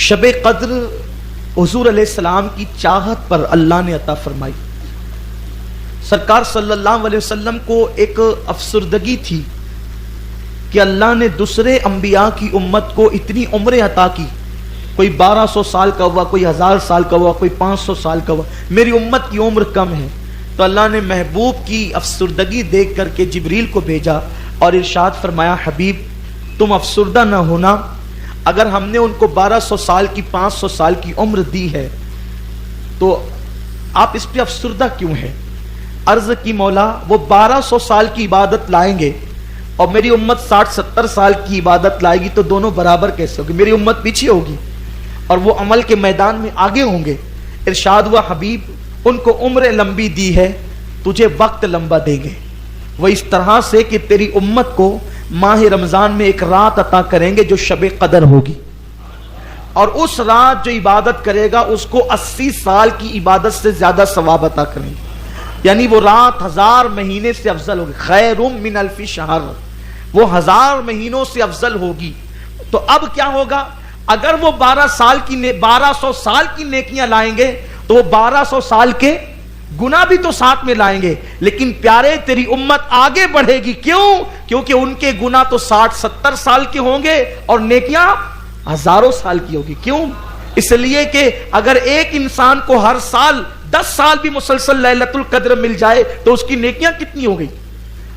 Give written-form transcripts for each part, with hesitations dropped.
شب قدر حضور علیہ السلام کی چاہت پر اللہ نے عطا فرمائی. سرکار صلی اللہ علیہ وسلم کو ایک افسردگی تھی کہ اللہ نے دوسرے انبیاء کی امت کو اتنی عمریں عطا کی. کوئی 1200 سال کا ہوا, کوئی 1000 سال کا ہوا, کوئی 500 سال کا ہوا. میری امت کی عمر کم ہے. تو اللہ نے محبوب کی افسردگی دیکھ کر کے جبریل کو بھیجا اور ارشاد فرمایا, حبیب تم افسردہ نہ ہونا. اگر ہم نے ان کو 1200 سال کی 500 سال کی عمر دی ہے تو آپ اس پہ افسردہ کیوں ہیں؟ عرض کی مولا وہ 1200 سال کی عبادت لائیں گے اور میری امت 60-70 سال کی عبادت لائے گی, تو دونوں برابر کیسے ہوگی؟ میری امت پیچھے ہوگی اور وہ عمل کے میدان میں آگے ہوں گے. ارشاد ہوا, حبیب ان کو عمر لمبی دی ہے, تجھے وقت لمبا دیں گے. وہ اس طرح سے کہ تیری امت کو ماہ رمضان میں ایک رات عطا کریں گے جو شب قدر ہوگی, اور اس رات جو عبادت کرے گا اس کو 80 سال کی عبادت سے زیادہ ثواب عطا کریں گے. یعنی وہ رات 1000 مہینے سے افضل ہوگی. خیر من الف شہر, وہ 1000 مہینوں سے افضل ہوگی. تو اب کیا ہوگا؟ اگر وہ 1200 سال کی نیکیاں لائیں گے تو وہ 1200 سال کے گناہ بھی تو ساتھ میں لائیں گے. لیکن پیارے تیری امت آگے بڑھے گی. کیوں؟ کیونکہ ان کے گناہ تو 60-70 سال کے ہوں گے اور نیکیاں ہزاروں سال کی ہوگی. کیوں؟ اس لیے کہ اگر ایک انسان کو ہر سال 10 سال بھی مسلسل لیلۃ القدر مل جائے تو اس کی نیکیاں کتنی ہو گئی؟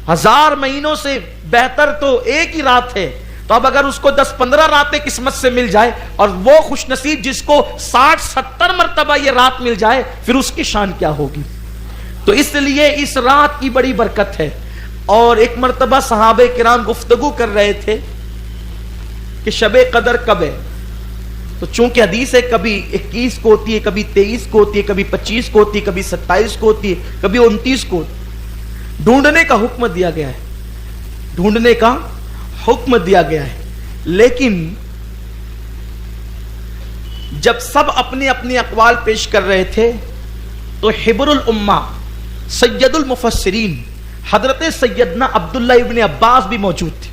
1000 مہینوں سے بہتر تو ایک ہی رات ہے. تو اب اگر اس کو 10-15 راتیں قسمت سے مل جائے, اور وہ خوش نصیب جس کو 60-70 مرتبہ یہ رات مل جائے, پھر اس کی شان کیا ہوگی؟ تو اس لیے اس رات کی بڑی برکت ہے. اور ایک مرتبہ صحابہ کرام گفتگو کر رہے تھے کہ شب قدر کب ہے. تو چونکہ حدیث ہے کبھی 21 کو ہوتی ہے, کبھی 23 کو ہوتی ہے, کبھی 25 کو ہوتی ہے, کبھی 27 کو ہوتی ہے, کبھی 29 کو. ڈھونڈنے کا حکم دیا گیا ہے, ڈھونڈنے کا حکم دیا گیا ہے. لیکن جب سب اپنے اپنے اقوال پیش کر رہے تھے تو حبر الامہ سید المفسرین حضرت سیدنا عبداللہ ابن عباس بھی موجود تھے.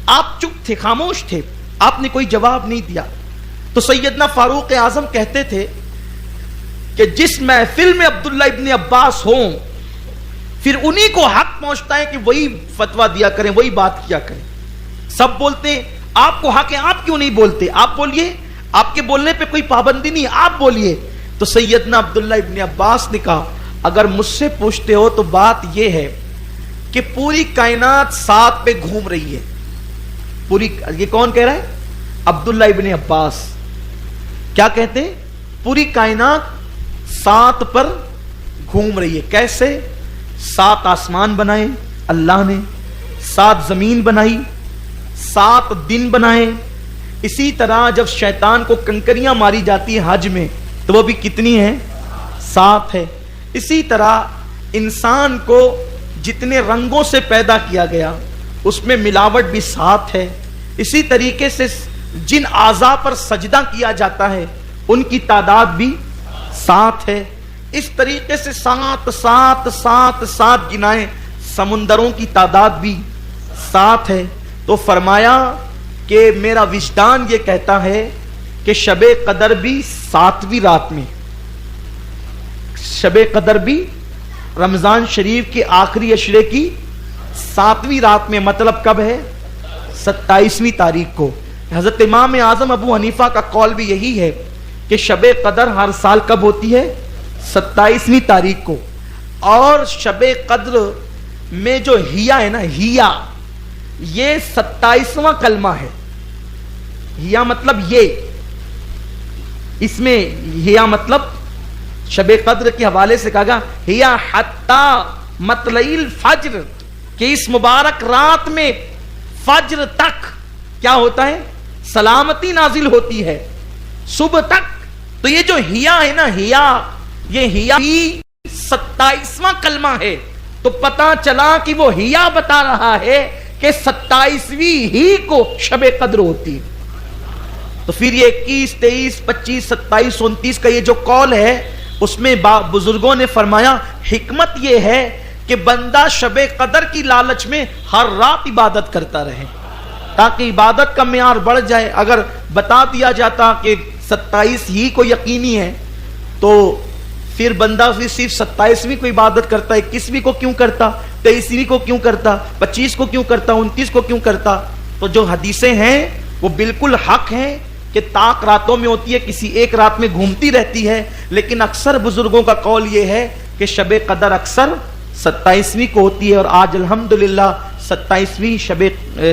آپ چپ تھے, خاموش تھے, آپ نے کوئی جواب نہیں دیا. تو سیدنا فاروق اعظم کہتے تھے کہ جس محفل میں عبداللہ ابن عباس ہوں پھر انہی کو حق پہنچتا ہے کہ وہی فتویٰ دیا کریں, وہی بات کیا کریں. سب بولتے ہیں آپ کو حق ہے, آپ کیوں نہیں بولتے؟ آپ بولیے, آپ کے بولنے پہ کوئی پابندی نہیں, آپ بولیے. تو سیدنا عبداللہ ابن عباس نے کہا, اگر مجھ سے پوچھتے ہو تو بات یہ ہے کہ پوری کائنات سات پہ گھوم رہی ہے. یہ کون کہہ رہا ہے؟ عبداللہ ابن عباس. کیا کہتے ہیں؟ پوری کائنات سات پر گھوم رہی ہے. کیسے؟ 7 آسمان بنائے اللہ نے, 7 زمین بنائی, 7 دن بنائے. اسی طرح جب شیطان کو کنکریاں ماری جاتی ہیں حج میں تو وہ بھی کتنی ہیں؟ 7 ہے. اسی طرح انسان کو جتنے رنگوں سے پیدا کیا گیا اس میں ملاوٹ بھی 7 ہے. اسی طریقے سے جن اعضاء پر سجدہ کیا جاتا ہے ان کی تعداد بھی 7 ہے. اس طریقے سے 7 گنائیں. سمندروں کی تعداد بھی 7 ہے. تو فرمایا کہ میرا وجدان یہ کہتا ہے کہ شب قدر بھی 7ویں رات میں, شب قدر بھی رمضان شریف کے آخری عشرے کی 7ویں رات میں. مطلب کب ہے؟ 27ویں تاریخ کو. حضرت امام اعظم ابو حنیفہ کا قول بھی یہی ہے کہ شب قدر ہر سال کب ہوتی ہے؟ 27ویں تاریخ کو. اور شب قدر میں جو ہیا ہے نا, ہیا یہ 27واں کلمہ ہے. ہیا مطلب یہ, اس میں ہیا مطلب شب قدر کے حوالے سے کہا گا ہیا حتی مطلع الفجر, کہ اس مبارک رات میں فجر تک کیا ہوتا ہے؟ سلامتی نازل ہوتی ہے, صبح تک. تو یہ جو ہیا ہے نا, ہیا, یہ ہیا 27واں کلمہ ہے. تو پتا چلا کہ وہ ہیا بتا رہا ہے کہ 27ویں ہی کو شب قدر ہوتی. تو پھر یہ 21, 23, 25, 27, 29 کا یہ جو قول ہے اس میں بزرگوں نے فرمایا حکمت یہ ہے کہ بندہ شب قدر کی لالچ میں ہر رات عبادت کرتا رہے تاکہ عبادت کا معیار بڑھ جائے. اگر بتا دیا جاتا کہ 27 ہی کو یقینی ہے تو پھر بندہ صرف 27ویں کو عبادت کرتا, 21ویں کو کیوں کرتا, 23ویں کو کیوں کرتا, 25 کو کیوں کرتا, 29 کو کیوں کرتا. تو جو حدیثیں ہیں وہ بالکل حق ہیں کہ طاق راتوں میں ہوتی ہے, کسی ایک رات میں گھومتی رہتی ہے, لیکن اکثر بزرگوں کا قول یہ ہے کہ شب قدر اکثر 27ویں کو ہوتی ہے, اور آج الحمدللہ 27ویں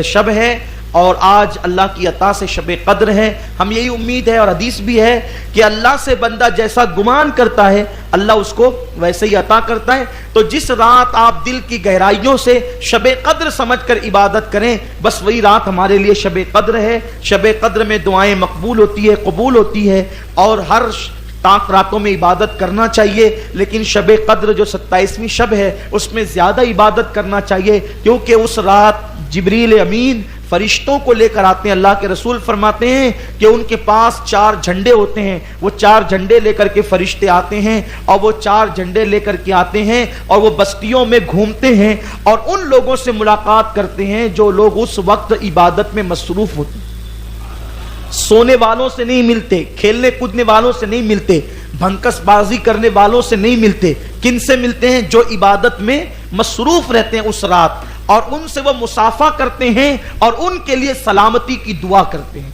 شب ہے, اور آج اللہ کی عطا سے شب قدر ہے. ہم یہی امید ہے اور حدیث بھی ہے کہ اللہ سے بندہ جیسا گمان کرتا ہے اللہ اس کو ویسے ہی عطا کرتا ہے. تو جس رات آپ دل کی گہرائیوں سے شب قدر سمجھ کر عبادت کریں, بس وہی رات ہمارے لیے شب قدر ہے. شب قدر میں دعائیں مقبول ہوتی ہے, قبول ہوتی ہے, اور ہر طاق راتوں میں عبادت کرنا چاہیے, لیکن شب قدر جو 27ویں شب ہے اس میں زیادہ عبادت کرنا چاہیے, کیونکہ اس رات جبریل امین فرشتوں کو لے کر آتے ہیں. اللہ کے رسول فرماتے ہیں کہ ان کے پاس 4 جھنڈے ہوتے ہیں, وہ 4 جھنڈے لے کر کے فرشتے آتے ہیں, اور وہ 4 جھنڈے لے کر کے آتے ہیں اور وہ بستیوں میں گھومتے ہیں اور ان لوگوں سے ملاقات کرتے ہیں جو لوگ اس وقت عبادت میں مصروف ہوتے ہیں. سونے والوں سے نہیں ملتے, کھیلنے کودنے والوں سے نہیں ملتے, بھنکس بازی کرنے والوں سے نہیں ملتے. کن سے ملتے ہیں؟ جو عبادت میں مصروف رہتے ہیں اس رات, اور ان سے وہ مصافحہ کرتے ہیں اور ان کے لیے سلامتی کی دعا کرتے ہیں.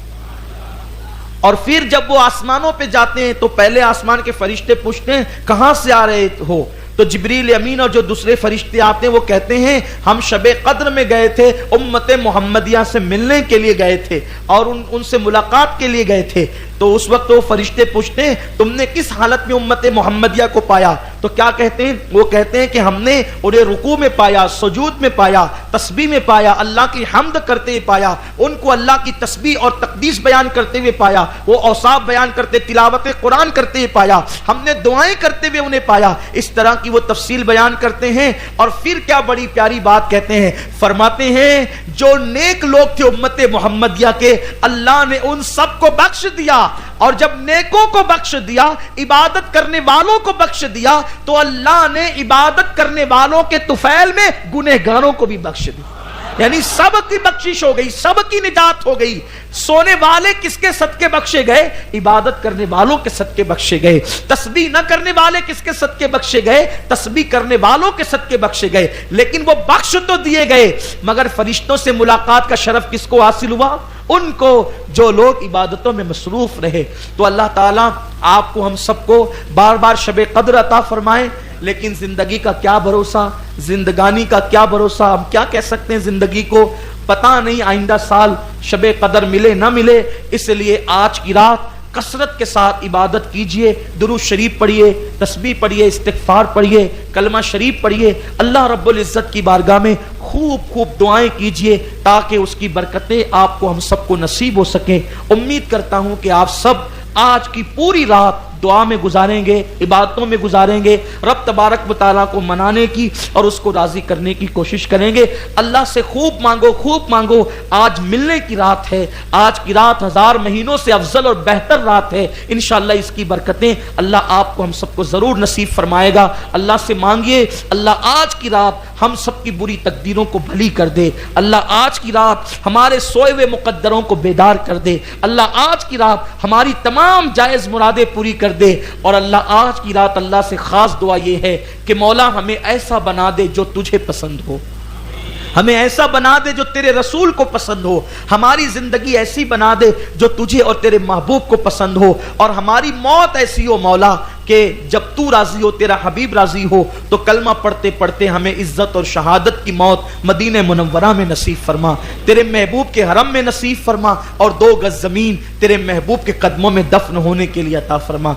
اور پھر جب وہ آسمانوں پہ جاتے ہیں تو پہلے آسمان کے فرشتے پوچھتے ہیں کہاں سے آ رہے ہو, تو جبریل امین اور جو دوسرے فرشتے آتے ہیں وہ کہتے ہیں ہم شب قدر میں گئے تھے, امت محمدیہ سے ملنے کے لیے گئے تھے اور ان سے ملاقات کے لیے گئے تھے. تو اس وقت وہ فرشتے پوچھتے ہیں تم نے کس حالت میں امت محمدیہ کو پایا؟ تو کیا کہتے ہیں؟ وہ کہتے ہیں کہ ہم نے انہیں رکوع میں پایا, سجود میں پایا, تسبیح میں پایا, اللہ کی حمد کرتے ہوئے پایا, ان کو اللہ کی تسبیح اور تقدیس بیان کرتے ہوئے پایا, وہ اوصاف بیان کرتے, تلاوت قرآن کرتے ہوئے پایا, ہم نے دعائیں کرتے ہوئے انہیں پایا. اس طرح کی وہ تفصیل بیان کرتے ہیں. اور پھر کیا بڑی پیاری بات کہتے ہیں, فرماتے ہیں جو نیک لوگ تھے امت محمدیہ کے, اللہ نے ان سب کو بخش دیا, اور جب نیکوں کو بخش دیا, عبادت کرنے والوں کو بخش دیا, تو اللہ نے عبادت کرنے والوں کے طفیل میں گنہگاروں کو بھی بخش دیا. یعنی سب کی بخشش ہو گئی, سب کی نجات ہو گئی. سونے والے کس کے صدقے بخشے گئے؟ عبادت کرنے والوں کے صدقے بخشے گئے. تسبیح نہ کرنے والے کس کے صدقے بخشے گئے؟ تسبیح کرنے والوں کے صدقے بخشے گئے. لیکن وہ بخش تو دیے گئے, مگر فرشتوں سے ملاقات کا شرف کس کو حاصل ہوا؟ ان کو جو لوگ عبادتوں میں مصروف رہے. تو اللہ تعالیٰ آپ کو ہم سب کو بار بار شب قدر عطا فرمائے. لیکن زندگی کا کیا بھروسہ, زندگانی کا کیا بھروسہ, ہم کیا کہہ سکتے ہیں زندگی کو, پتہ نہیں آئندہ سال شب قدر ملے نہ ملے. اس لیے آج کی رات کثرت کے ساتھ عبادت کیجئے, درود شریف پڑھیے, تسبیح پڑھیے, استغفار پڑھیے, کلمہ شریف پڑھیے, اللہ رب العزت کی بارگاہ میں خوب خوب دعائیں کیجئے تاکہ اس کی برکتیں آپ کو ہم سب کو نصیب ہو سکیں. امید کرتا ہوں کہ آپ سب آج کی پوری رات دعا میں گزاریں گے, عبادتوں میں گزاریں گے, رب تبارک و تعالیٰ کو منانے کی اور اس کو راضی کرنے کی کوشش کریں گے. اللہ سے خوب مانگو, خوب مانگو. آج ملنے کی رات ہے, آج کی رات 1000 مہینوں سے افضل اور بہتر رات ہے. انشاءاللہ اس کی برکتیں اللہ آپ کو ہم سب کو ضرور نصیب فرمائے گا. اللہ سے مانگیے اللہ آج کی رات ہم سب کی بری تقدیروں کو بھلی کر دے. اللہ آج کی رات ہمارے سوئے ہوئے مقدروں کو بیدار کر دے. اللہ آج کی رات ہماری تمام جائز مرادیں پوری کر دے. اور اللہ آج کی رات اللہ سے خاص دعا یہ ہے کہ مولا ہمیں ایسا بنا دے جو تجھے پسند ہو, ہمیں ایسا بنا دے جو تیرے رسول کو پسند ہو, ہماری زندگی ایسی بنا دے جو تجھے اور تیرے محبوب کو پسند ہو, اور ہماری موت ایسی ہو مولا کہ جب تو راضی ہو, تیرا حبیب راضی ہو, تو کلمہ پڑھتے پڑھتے ہمیں عزت اور شہادت کی موت مدینہ منورہ میں نصیب فرما, تیرے محبوب کے حرم میں نصیب فرما, اور 2 گز زمین تیرے محبوب کے قدموں میں دفن ہونے کے لیے عطا فرما.